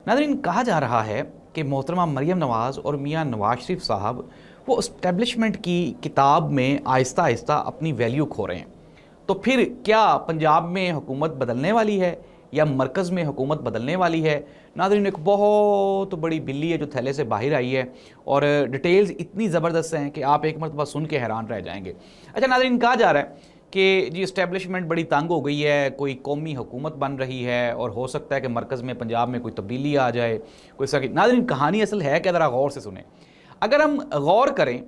नाज़रीन, कहा जा रहा है कि मोहतरमा मरीम नवाज़ और मियाँ नवाज शरीफ साहब वो इस्टेब्लिशमेंट की किताब में आहिस्ता आहिस्ता अपनी वैल्यू खो रहे हैं। तो फिर क्या पंजाब में हुकूमत बदलने वाली है या मरकज़ में हुकूमत बदलने वाली है? नाज़रीन, एक बहुत बड़ी बिल्ली है जो थैले से बाहर आई है और डिटेल्स इतनी ज़बरदस्त हैं कि आप एक मरतबा सुन के हैरान रह जाएंगे। अच्छा नाज़रीन, कहा जा रहा है कि जी इस्टेब्लिशमेंट बड़ी तंग हो गई है, कोई कौमी हुकूमत बन रही है और हो सकता है कि मरकज़ में पंजाब में कोई तब्दीली आ जाए, कोई सकी। नाज़रीन, कहानी असल है कि ज़रा गौर से सुने। अगर हम गौर करें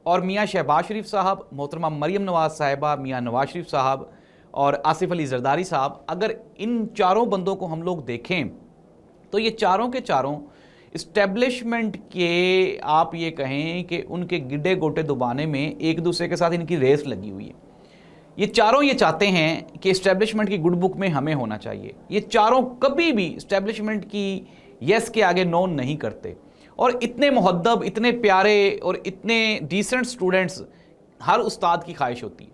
और मियाँ शहबाज शरीफ साहब, मोहतरमा मरीम नवाज़ साहिबा, मियाँ नवाज शरीफ साहब और आसिफ अली जरदारी साहब, अगर इन चारों बंदों को हम लोग देखें तो ये चारों के चारों इस्टेब्लिशमेंट के, आप ये कहें कि उनके गिड्डे गोटे दबाने में एक दूसरे के साथ इनकी रेस लगी हुई है। ये चारों ये चाहते हैं कि इस्टेब्लिशमेंट की गुड बुक में हमें होना चाहिए। ये चारों कभी भी इस्टेब्लिशमेंट की यस के आगे नो नहीं करते और इतने मुहद्दब, इतने प्यारे और इतने डिसेंट स्टूडेंट्स हर उस्ताद की ख्वाहिश होती है।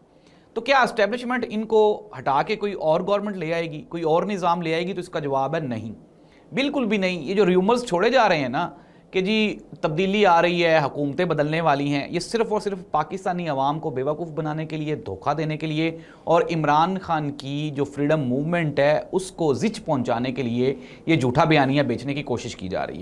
तो क्या इस्टेब्लिशमेंट इनको हटा के कोई और गवर्नमेंट ले आएगी, कोई और निज़ाम ले आएगी? तो इसका जवाब है नहीं, बिल्कुल भी नहीं। ये जो र्यूमर्स छोड़े जा रहे हैं ना कि जी तब्दीली आ रही है, हुकूमतें बदलने वाली हैं, ये सिर्फ़ और सिर्फ पाकिस्तानी अवाम को बेवकूफ़ बनाने के लिए, धोखा देने के लिए और इमरान खान की जो फ्रीडम मूवमेंट है उसको ज़िच पहुंचाने के लिए ये झूठा बयानियाँ बेचने की कोशिश की जा रही है।